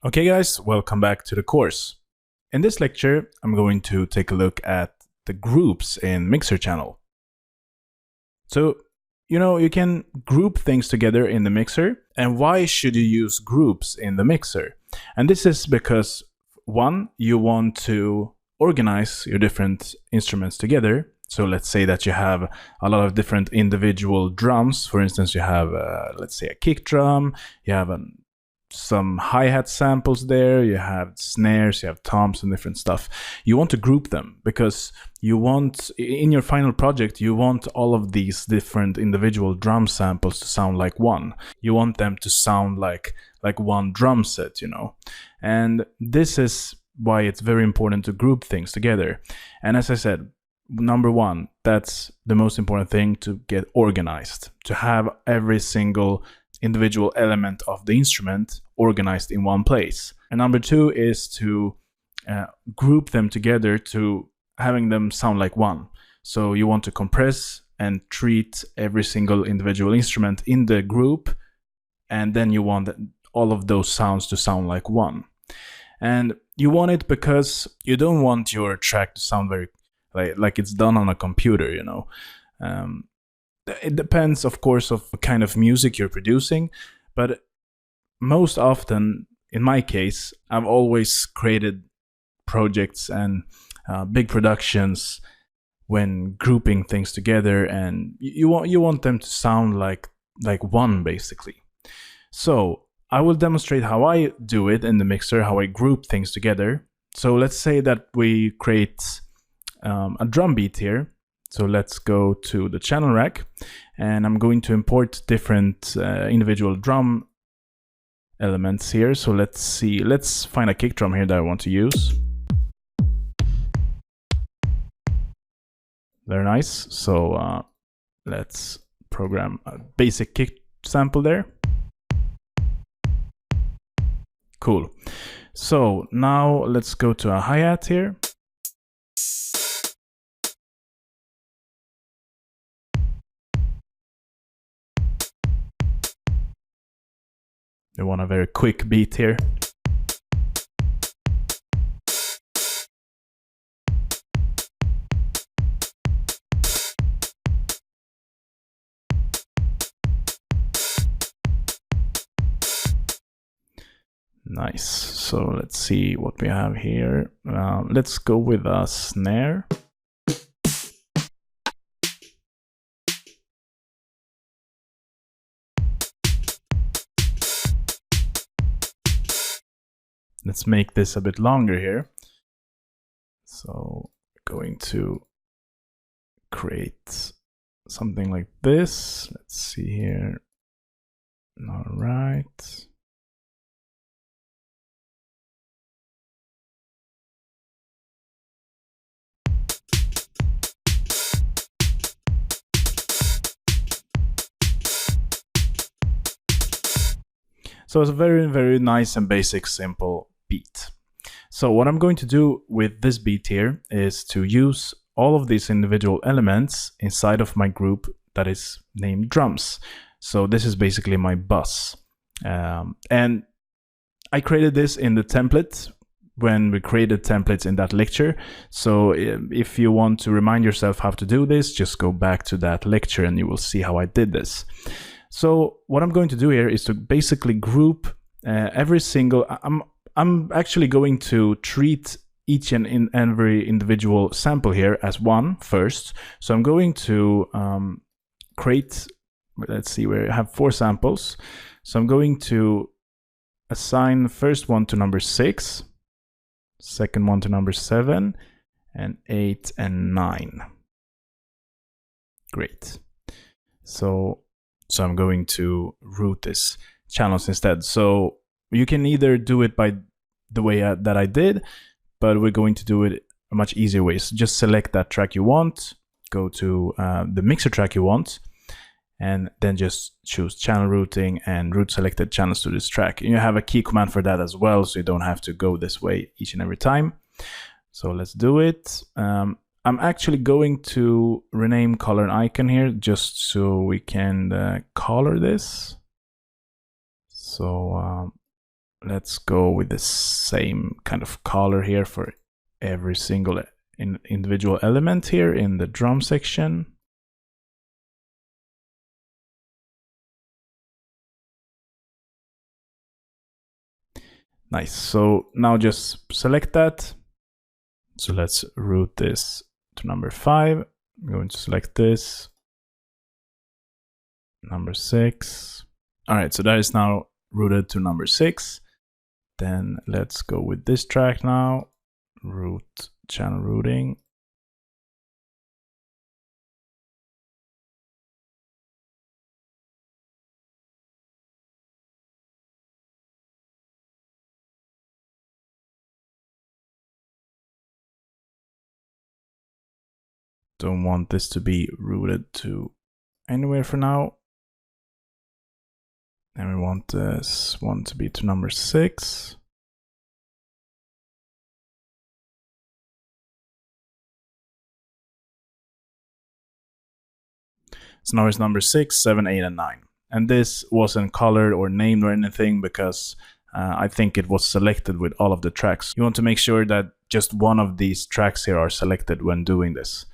Okay guys, welcome back to the course. In this lecture, I'm going to take a look at the groups in Mixer channel. So, you can group things together in the Mixer, and why should you use groups in the Mixer? And this is because, one, you want to organize your different instruments together. So let's say that you have a lot of different individual drums. For instance, you have, let's say, a kick drum, you have some hi-hat samples there, you have snares, you have toms and different stuff. You want to group them because you want, in your final project, you want all of these different individual drum samples to sound like one. You want them to sound like one drum set, And this is why it's very important to group things together. And as I said, number one, that's the most important thing, to get organized, to have every single individual element of the instrument organized in one place. And number two is to group them together to having them sound like one. So you want to compress and treat every single individual instrument in the group, and then you want all of those sounds to sound like one. And you want it because you don't want your track to sound very like it's done on a computer, It depends, of course, of what kind of music you're producing, but most often, in my case, I've always created projects and big productions when grouping things together, and you want them to sound like one, basically. So I will demonstrate how I do it in the Mixer, how I group things together. So let's say that we create a drum beat here. So let's go to the channel rack, and I'm going to import different individual drum elements here. So let's find a kick drum here that I want to use. Very nice. So let's program a basic kick sample there. Cool. So now let's go to a hi-hat here. We want a very quick beat here. Nice. So let's see what we have here. Let's go with a snare. Let's make this a bit longer here. So going to create something like this. Let's see here. All right. So it's a very, very nice and basic, simple beat. So what I'm going to do with this beat here is to use all of these individual elements inside of my group that is named drums. So this is basically my bus. And I created this in the template when we created templates in that lecture. So if you want to remind yourself how to do this, just go back to that lecture and you will see how I did this. So what I'm going to do here is to basically group every single, I'm actually going to treat each and every individual sample here as one first. So I'm going to create, let's see, we have 4 samples. So I'm going to assign the first one to number 6, second one to number 7, and 8 and 9. Great. So I'm going to route this channels instead. So you can either do it by the way that I did, but we're going to do it a much easier way. So just select that track you want, go to the mixer track you want, and then just choose channel routing and route selected channels to this track. And you have a key command for that as well, so you don't have to go this way each and every time. So let's do it. I'm actually going to rename color and icon here just so we can color this. So let's go with the same kind of color here for every single individual element here in the drum section. Nice. So now just select that. So let's route this to number 5. I'm going to select this. Number 6. All right, so that is now routed to number 6. Then let's go with this track now. Route, channel routing. Don't want this to be routed to anywhere for now. And we want this one to be to number 6. So now it's number 6, 7, 8, and 9. And this wasn't colored or named or anything because I think it was selected with all of the tracks. You want to make sure that just one of these tracks here are selected when doing this.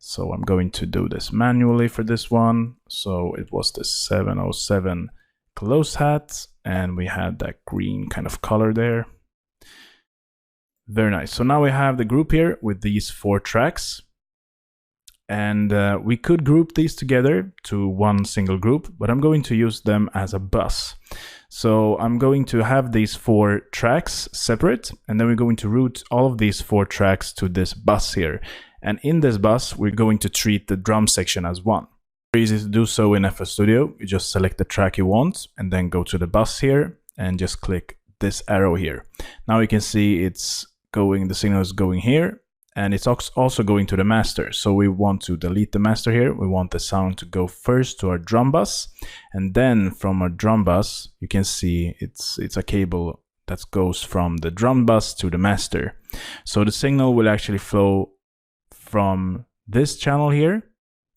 So I'm going to do this manually for this one. So it was the 707 close hat, and we had that green kind of color there. Very nice. So now we have the group here with these 4 tracks. And we could group these together to one single group, but I'm going to use them as a bus. So I'm going to have these 4 tracks separate, and then we're going to route all of these 4 tracks to this bus here. And in this bus, we're going to treat the drum section as one. Very easy to do so in FL Studio. You just select the track you want, and then go to the bus here, and just click this arrow here. Now you can see it's going, the signal is going here. And it's also going to the master. So we want to delete the master here. We want the sound to go first to our drum bus. And then from our drum bus, you can see it's a cable that goes from the drum bus to the master. So the signal will actually flow from this channel here.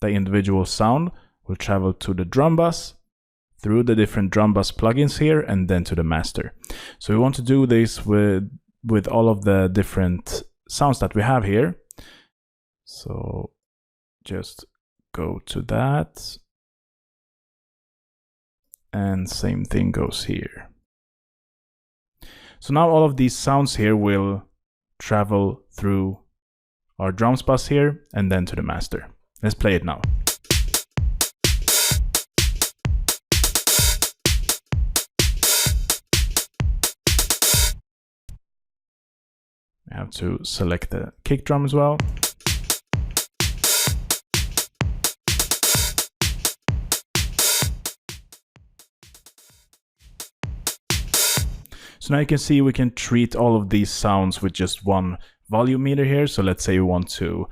The individual sound will travel to the drum bus, through the different drum bus plugins here, and then to the master. So we want to do this with all of the different sounds that we have here. So just go to that, and same thing goes here. So now all of these sounds here will travel through our drums bus here and then to the master. Let's play it now. I have to select the kick drum as well. So now you can see we can treat all of these sounds with just one volume meter here. So let's say we want to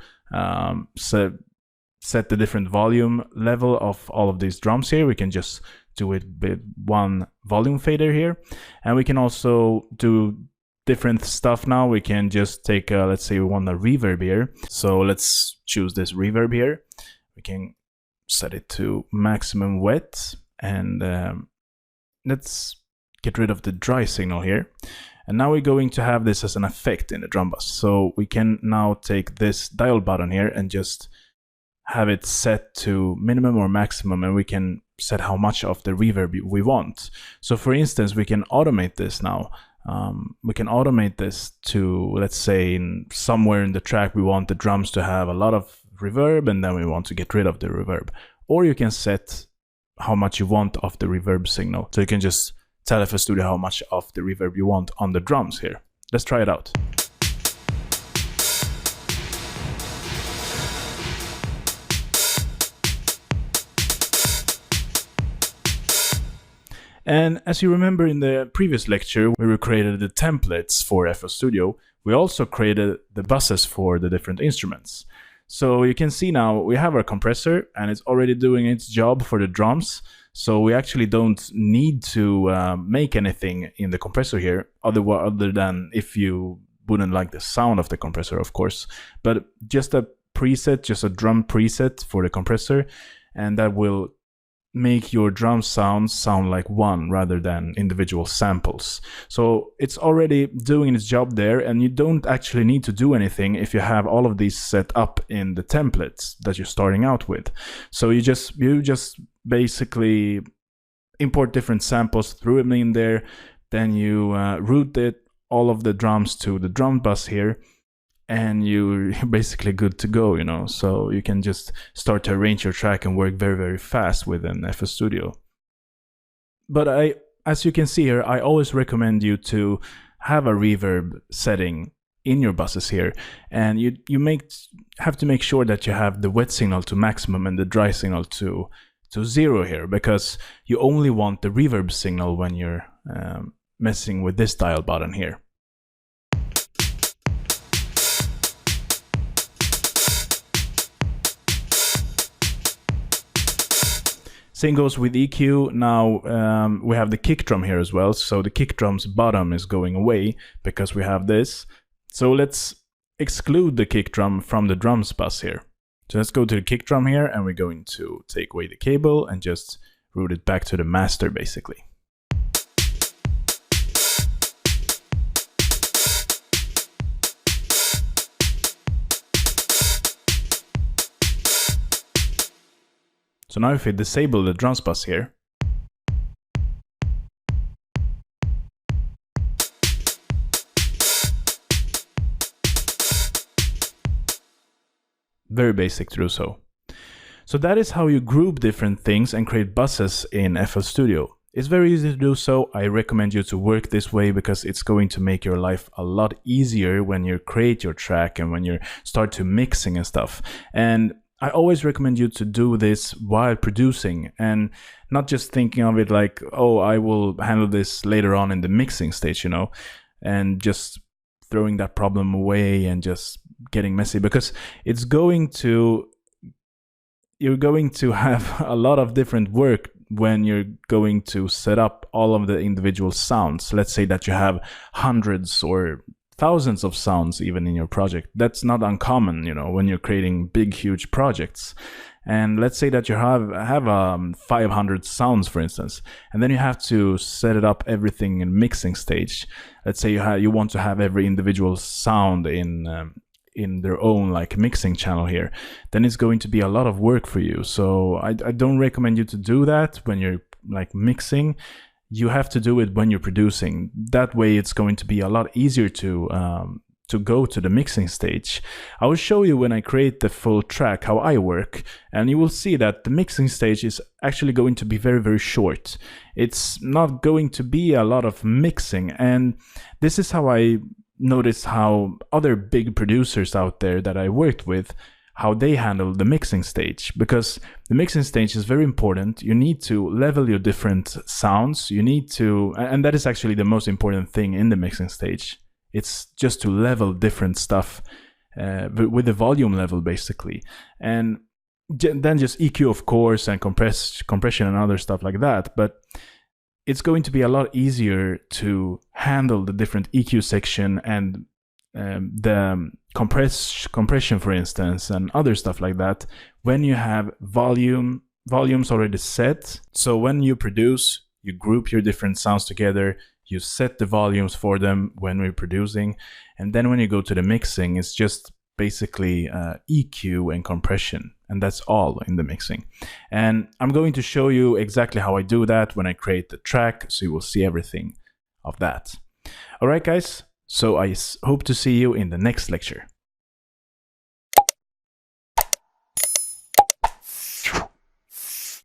set the different volume level of all of these drums here. We can just do it with one volume fader here. And we can also do different stuff now. We can just take, let's say we want a reverb here. So let's choose this reverb here. We can set it to maximum wet, and let's get rid of the dry signal here. And now we're going to have this as an effect in the drum bus. So we can now take this dial button here and just have it set to minimum or maximum, and we can set how much of the reverb we want. So for instance, we can automate this now. We can automate this to, let's say, somewhere in the track we want the drums to have a lot of reverb, and then we want to get rid of the reverb. Or you can set how much you want of the reverb signal. So you can just tell FL Studio how much of the reverb you want on the drums here. Let's try it out. And as you remember in the previous lecture, where we created the templates for FL Studio, we also created the buses for the different instruments. So you can see now we have our compressor, and it's already doing its job for the drums. So we actually don't need to make anything in the compressor here, other than if you wouldn't like the sound of the compressor, of course. But just a preset, just a drum preset for the compressor, and that will make your drum sounds sound like one rather than individual samples. So it's already doing its job there, and you don't actually need to do anything if you have all of these set up in the templates that you're starting out with. So you just basically import different samples, throw them in there, then you route all of the drums to the drum bus here, and you're basically good to go, you know. So you can just start to arrange your track and work very, very fast within FL Studio. But as you can see here, I always recommend you to have a reverb setting in your buses here, and you have to make sure that you have the wet signal to maximum and the dry signal to 0 here, because you only want the reverb signal when you're messing with this dial button here. Same goes with EQ. Now we have the kick drum here as well. So the kick drum's bottom is going away because we have this. So let's exclude the kick drum from the drums bus here. So let's go to the kick drum here, and we're going to take away the cable and just route it back to the master basically. So now if we disable the drums bus here, very basic to do so. So that is how you group different things and create buses in FL Studio. It's very easy to do so. I recommend you to work this way because it's going to make your life a lot easier when you create your track and when you start to mixing and stuff. And I always recommend you to do this while producing, and not just thinking of it like, oh, I will handle this later on in the mixing stage, you know, and just throwing that problem away and just getting messy, because you're going to have a lot of different work when you're going to set up all of the individual sounds. Let's say that you have hundreds or thousands of sounds even in your project. That's not uncommon, you know, when you're creating big, huge projects. And let's say that you have 500 sounds, for instance, and then you have to set it up everything in mixing stage. Let's say you want to have every individual sound in their own like mixing channel here. Then it's going to be a lot of work for you. So I don't recommend you to do that when you're like mixing. You have to do it when you're producing. That way it's going to be a lot easier to go to the mixing stage. I will show you when I create the full track how I work, and you will see that the mixing stage is actually going to be very, very short. It's not going to be a lot of mixing, and this is how I notice how other big producers out there that I worked with, how they handle the mixing stage, because the mixing stage is very important. You need to level your different sounds. You need to, and that is actually the most important thing in the mixing stage. It's just to level different stuff with the volume level basically. And then just EQ, of course, and compression and other stuff like that. But it's going to be a lot easier to handle the different EQ section and the compression, for instance, and other stuff like that when you have volumes already set. So when you produce, you group your different sounds together, you set the volumes for them when we're producing, and then when you go to the mixing, it's just basically EQ and compression, and that's all in the mixing. And I'm going to show you exactly how I do that when I create the track, so you will see everything of that. All right, guys. So I hope to see you in the next lecture.